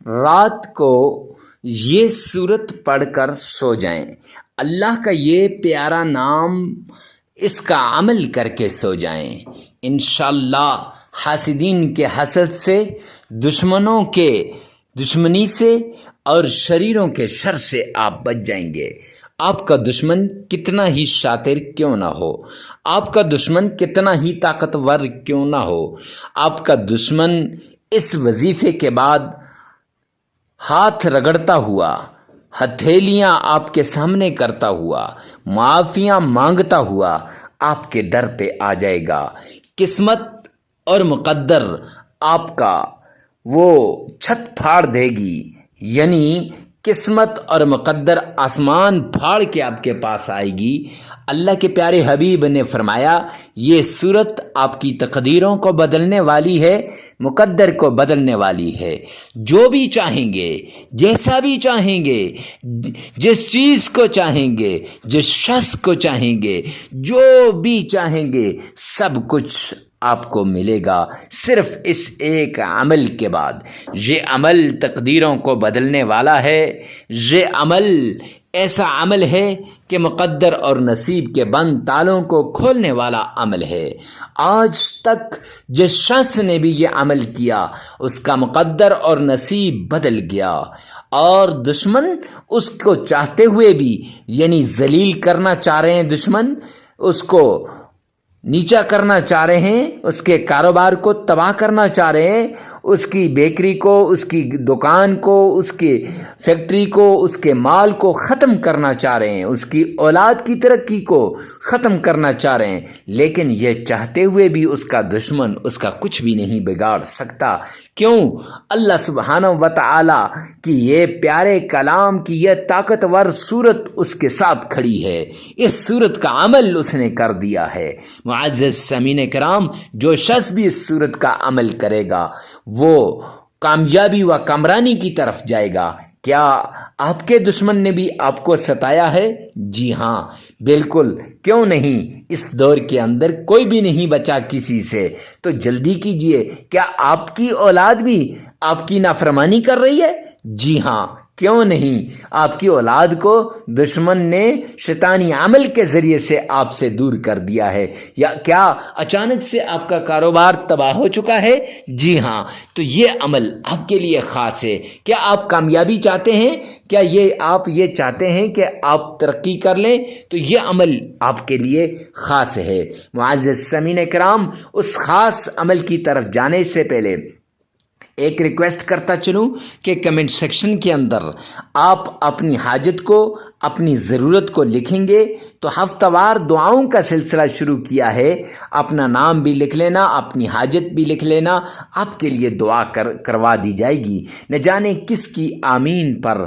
رات کو یہ صورت پڑھ کر سو جائیں، اللہ کا یہ پیارا نام، اس کا عمل کر کے سو جائیں، انشاءاللہ حاسدین کے حسد سے، دشمنوں کے دشمنی سے اور شریروں کے شر سے آپ بچ جائیں گے۔ آپ کا دشمن کتنا ہی شاطر کیوں نہ ہو، آپ کا دشمن کتنا ہی طاقتور کیوں نہ ہو، آپ کا دشمن اس وظیفے کے بعد ہاتھ رگڑتا ہوا، ہتھیلیاں آپ کے سامنے کرتا ہوا، معافیاں مانگتا ہوا آپ کے در پہ آ جائے گا۔ قسمت اور مقدر آپ کا وہ چھت پھاڑ دے گی، یعنی قسمت اور مقدر آسمان پھاڑ کے آپ کے پاس آئے گی۔ اللہ کے پیارے حبیب نے فرمایا یہ صورت آپ کی تقدیروں کو بدلنے والی ہے، مقدر کو بدلنے والی ہے۔ جو بھی چاہیں گے، جیسا بھی چاہیں گے، جس چیز کو چاہیں گے، جس شخص کو چاہیں گے، جو بھی چاہیں گے، سب کچھ آپ کو ملے گا، صرف اس ایک عمل کے بعد۔ یہ عمل تقدیروں کو بدلنے والا ہے، یہ عمل ایسا عمل ہے کہ مقدر اور نصیب کے بند تالوں کو کھولنے والا عمل ہے۔ آج تک جس شخص نے بھی یہ عمل کیا اس کا مقدر اور نصیب بدل گیا، اور دشمن اس کو چاہتے ہوئے بھی، یعنی ذلیل کرنا چاہ رہے ہیں، دشمن اس کو نیچا کرنا چاہ رہے ہیں، اس کے کاروبار کو تباہ کرنا چاہ رہے ہیں، اس کی بیکری کو، اس کی دکان کو، اس کی فیکٹری کو، اس کے مال کو ختم کرنا چاہ رہے ہیں، اس کی اولاد کی ترقی کو ختم کرنا چاہ رہے ہیں، لیکن یہ چاہتے ہوئے بھی اس کا دشمن اس کا کچھ بھی نہیں بگاڑ سکتا۔ کیوں؟ اللہ سبحانہ و تعالی کی یہ پیارے کلام کی یہ طاقتور صورت اس کے ساتھ کھڑی ہے، اس صورت کا عمل اس نے کر دیا ہے۔ معزز سامعین کرام، جو شخص بھی اس صورت کا عمل کرے گا وہ کامیابی و کامرانی کی طرف جائے گا۔ کیا آپ کے دشمن نے بھی آپ کو ستایا ہے؟ جی ہاں، بالکل، کیوں نہیں؟ اس دور کے اندر کوئی بھی نہیں بچا کسی سے، تو جلدی کیجئے۔ کیا آپ کی اولاد بھی آپ کی نافرمانی کر رہی ہے؟ جی ہاں، کیوں نہیں؟ آپ کی اولاد کو دشمن نے شیطانی عمل کے ذریعے سے آپ سے دور کر دیا ہے، یا کیا اچانک سے آپ کا کاروبار تباہ ہو چکا ہے؟ جی ہاں، تو یہ عمل آپ کے لیے خاص ہے۔ کیا آپ کامیابی چاہتے ہیں؟ کیا آپ یہ چاہتے ہیں کہ آپ ترقی کر لیں؟ تو یہ عمل آپ کے لیے خاص ہے۔ معزز سامعین کرام، اس خاص عمل کی طرف جانے سے پہلے ایک ریکویسٹ کرتا چلوں کہ کمنٹ سیکشن کے اندر آپ اپنی حاجت کو، اپنی ضرورت کو لکھیں گے تو ہفتہ وار دعاؤں کا سلسلہ شروع کیا ہے۔ اپنا نام بھی لکھ لینا، اپنی حاجت بھی لکھ لینا، آپ کے لیے دعا کروا دی جائے گی۔ نہ جانے کس کی آمین پر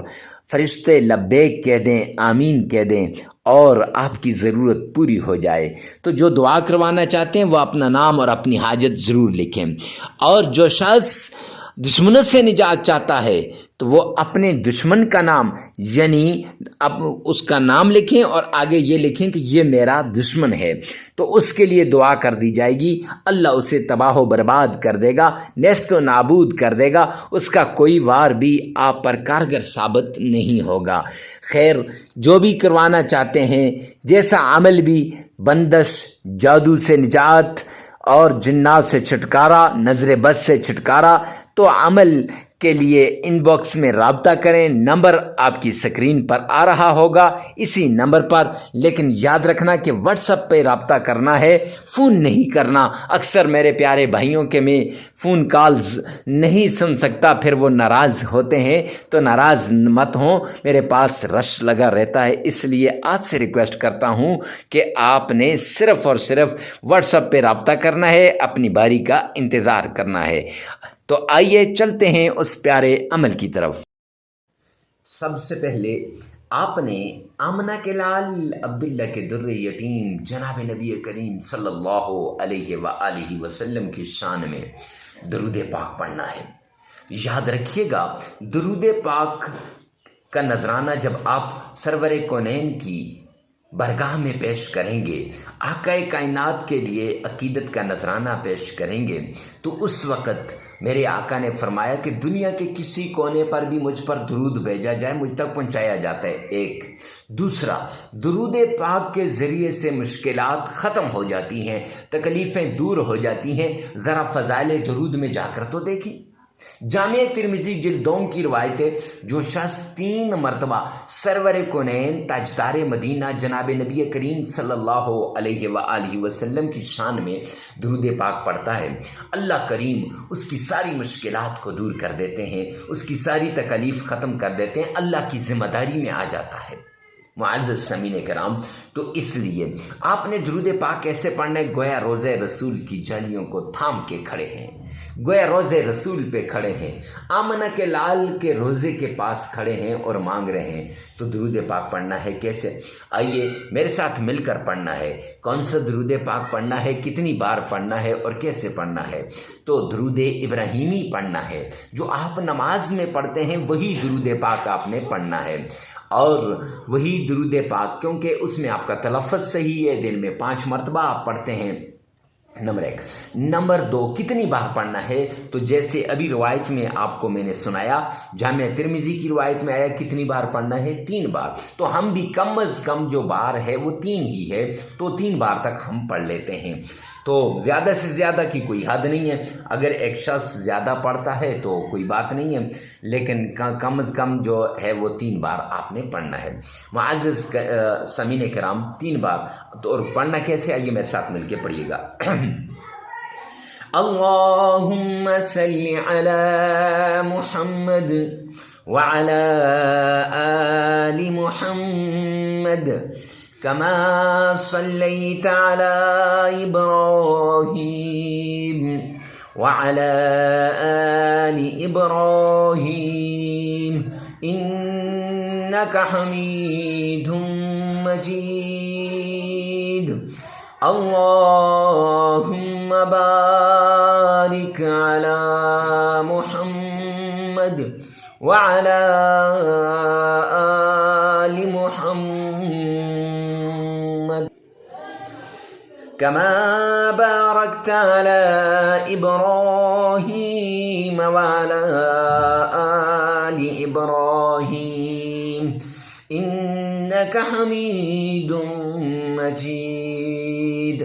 فرشتے لبیک کہہ دیں، آمین کہہ دیں اور آپ کی ضرورت پوری ہو جائے۔ تو جو دعا کروانا چاہتے ہیں وہ اپنا نام اور اپنی حاجت ضرور لکھیں، اور جو شخص دشمنوں سے نجات چاہتا ہے تو وہ اپنے دشمن کا نام، یعنی اب اس کا نام لکھیں اور آگے یہ لکھیں کہ یہ میرا دشمن ہے، تو اس کے لیے دعا کر دی جائے گی۔ اللہ اسے تباہ و برباد کر دے گا، نیست و نابود کر دے گا، اس کا کوئی وار بھی آپ پر کارگر ثابت نہیں ہوگا۔ خیر، جو بھی کروانا چاہتے ہیں، جیسا عمل بھی، بندش، جادو سے نجات اور جنات سے چھٹکارا، نظر بد سے چھٹکارا، تو عمل کے لیے ان باکس میں رابطہ کریں۔ نمبر آپ کی سکرین پر آ رہا ہوگا، اسی نمبر پر، لیکن یاد رکھنا کہ واٹس ایپ پہ رابطہ کرنا ہے، فون نہیں کرنا۔ اکثر میرے پیارے بھائیوں کے میں فون کالز نہیں سن سکتا، پھر وہ ناراض ہوتے ہیں، تو ناراض مت ہوں، میرے پاس رش لگا رہتا ہے، اس لیے آپ سے ریکویسٹ کرتا ہوں کہ آپ نے صرف اور صرف واٹس ایپ پہ رابطہ کرنا ہے، اپنی باری کا انتظار کرنا ہے۔ تو آئیے چلتے ہیں اس پیارے عمل کی طرف۔ سب سے پہلے آپ نے آمنہ کے لال عبداللہ کے در یتیم جناب نبی کریم صلی اللہ علیہ وآلہ وسلم کی شان میں درود پاک پڑھنا ہے۔ یاد رکھیے گا، درود پاک کا نذرانہ جب آپ سرور کونین کی बरगाह में पेश करेंगे, आकाए कायनात के लिए अकीदत का नजराना पेश करेंगे, तो उस वक़्त मेरे आका ने फरमाया कि दुनिया के किसी कोने पर भी मुझ पर दुरूद भेजा जाए, मुझ तक पहुंचाया जाता है। एक दूसरा, दुरूद पाक के ज़रिए से मुश्किलात ख़त्म हो जाती हैं, तकलीफ़ें दूर हो जाती हैं। ज़रा फ़ज़ाइल दुरूद में जाकर तो देखिए। जामिया तिरमिज़ी जिल्द 2 की रिवायत जो शख्स 3 मरतबा सरवर कौनैन ताजदार मदीना जनाब नबी करीम सल्लल्लाहु अलैहि वआलिहि वसल्लम की शान में दुरूद पाक पढ़ता है, अल्लाह करीम उसकी सारी मुश्किलात को दूर कर देते हैं, उसकी सारी तकलीफ़ ख़त्म कर देते हैं, अल्लाह की ज़िम्मेदारी में आ जाता है। मुअज़्ज़ज़ समीन कराम, तो इसलिए आपने दुरूद पाक कैसे पढ़ना है? गोया रोज़े रसूल की जालियों को थाम के खड़े हैं, गोया रोज़े रसूल पे खड़े हैं, आमना के लाल के रोज़े के पास खड़े हैं और मांग रहे हैं। तो दुरूद पाक पढ़ना है कैसे? आइए मेरे साथ मिलकर पढ़ना है। कौन सा दुरूद पाक पढ़ना है, कितनी बार पढ़ना है और कैसे पढ़ना है? तो दुरूद इब्राहीमी पढ़ना है, जो आप नमाज में पढ़ते हैं वही दुरूद पाक आपने पढ़ना है। और वही दुरूद पाक, क्योंकि उसमें आपका तलफ़्फ़ुज़ सही है, दिन में 5 मरतबा आप पढ़ते हैं, नंबर 1। नंबर 2, कितनी बार पढ़ना है? तो जैसे अभी रिवायत में आपको मैंने सुनाया, जामिया तिरमिज़ी की रिवायत में आया कितनी बार पढ़ना है? 3 बार। तो हम भी कम अज़ कम जो बार है वो 3 ही है, तो 3 बार तक हम पढ़ लेते हैं। तो ज़्यादा से ज़्यादा की कोई हद नहीं है। अगर एक शख्स ज़्यादा पढ़ता है तो कोई बात नहीं है, लेकिन कम अज़ कम जो है वो 3 बार आपने पढ़ना है। मुअज़्ज़ज़ समीन कराम, 3 बार। तो और पढ़ना कैसे? आइए मेरे साथ मिलके पढ़िएगा। अल्लाहुम्मा सल्लि अला मुहम्मद व अला आलि मुहम्मद कमा सल्लैता अला इब्राहीम व अला आलि इब्राहीम इन्नका हमीदुम मजीद। अल्लाहुम्मा बारिक अला मुहम्मद व अला आलि मुहम्मद कमा बारकता अला इब्राहीम व अला आलि इब्राहीम इन्नका हमीदुम मजीद।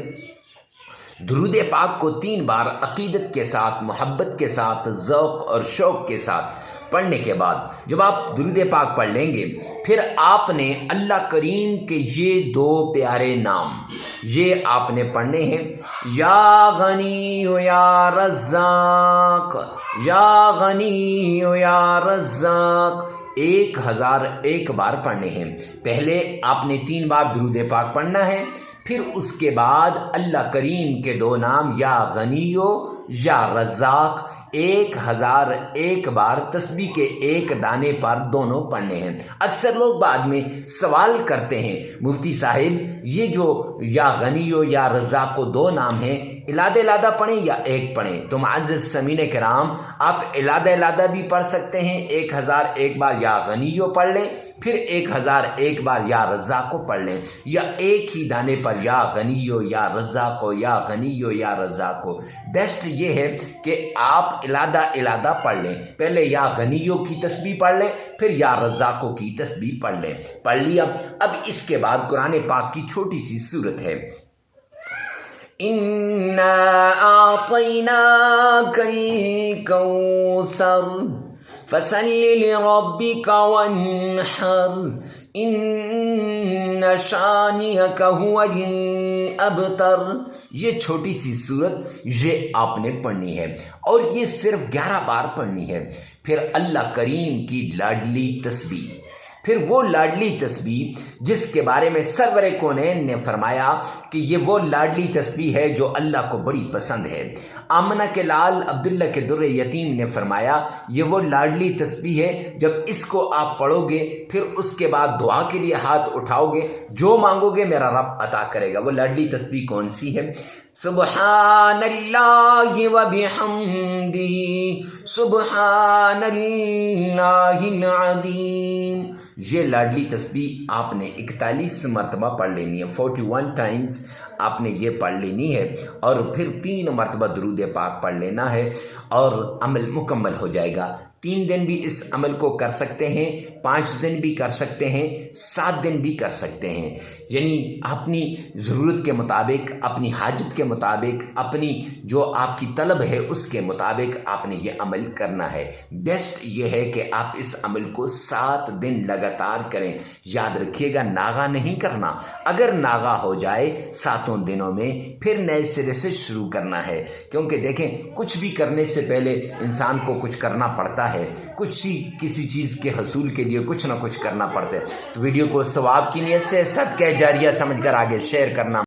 दुरूद पाक को 3 बार अकीदत के साथ, मोहब्बत के साथ, ज़ौक़ और शौक़ के साथ पढ़ने के बाद जब आप दुरूद पाक पढ़ लेंगे, फिर आपने अल्लाह करीम के ये 2 प्यारे नाम ये आपने पढ़ने हैं, या गनी या रज़्ज़ाक़, या गनी या रज़्ज़ाक़, 1001 बार पढ़ने हैं। पहले आपने 3 बार दुरूद पाक पढ़ना है, फिर उसके बाद अल्लाह करीम के 2 नाम या गनियो या रज़्ज़ाक़ 1001 बार तस्बीह के 1 दाने पर दोनों पढ़ने हैं। अक्सर लोग बाद में सवाल करते हैं, मुफ्ती साहिब ये जो या गनियो या रज़्ज़ाक़ को 2 नाम हैं, इलादा पढ़ें या 1 पढ़ें? तो मुअज़्ज़ज़ समीन कराम, आप इलादा भी पढ़ सकते हैं, 1001 बार या गनियो पढ़ लें, फिर 1001 बार या रज़्ज़ाक़ को पढ़ लें, या एक ही दाने पर या गनियो या रज़्ज़ाक़ को, या गनियो या रज़्ज़ाक़ को। बेस्ट ये है कि आप इलादा पढ़ लें, पहले या गनियो की तस्बीह पढ़ लें, फिर या रज़्ज़ाक़ की तस्बीह पढ़ लें। पढ़ लिया? अब इसके बाद कुरान पाक की छोटी सी सूरत है, इन्ना आतैनाकल कौसर फसल्लि लिरब्बिका वन्हर इन्ना शानिअका हुवल अबतर। ये छोटी सी सूरत ये आपने पढ़नी है और ये सिर्फ 11 बार पढ़नी है। फिर अल्लाह करीम की लाडली तस्बीह, फिर वो लाडली तस्बीह जिसके बारे में सरवर कौनैन ने फरमाया कि ये वो लाडली तस्बीह है जो अल्लाह को बड़ी पसंद है। आमना के लाल अब्दुल्ला के दुर्रे यतीम ने फरमाया ये वो लाडली तस्बीह है, जब इसको आप पढ़ोगे फिर उसके बाद दुआ के लिए हाथ उठाओगे, जो मांगोगे मेरा रब अता करेगा। वो लाडली तस्बीह कौन सी है? सुब्हानल्लाहि व बिहम्दिही सुब्हानल्लाहिल अज़ीम। ये लाडली तस्बीह आपने 41 मरतबा पढ़ लेनी है, 41 टाइम्स आपने ये पढ़ लेनी है, और फिर 3 मरतबा दुरूद पाक पढ़ लेना है और अमल मुकम्मल हो जाएगा। 3 दिन भी इस अमल को कर सकते हैं, 5 दिन भी कर सकते हैं, 7 दिन भी कर सकते हैं। यानी अपनी ज़रूरत के मुताबिक, अपनी हाजत के मुताबिक, अपनी जो आपकी तलब है उसके मुताबिक आपने ये अमल करना है। बेस्ट ये है कि आप इस अमल को 7 दिन लगातार करें। याद रखिएगा, नागा नहीं करना। अगर नागा हो जाए 7 दिनों में, फिर नए सिरे से शुरू करना है। क्योंकि देखें, कुछ भी करने से पहले इंसान को कुछ करना पड़ता है, कुछ ही किसी चीज़ के हसूल के लिए कुछ ना कुछ करना पड़ता है। तो वीडियो को सवाब की नियत से सदका जारिया समझकर आगे शेयर करना।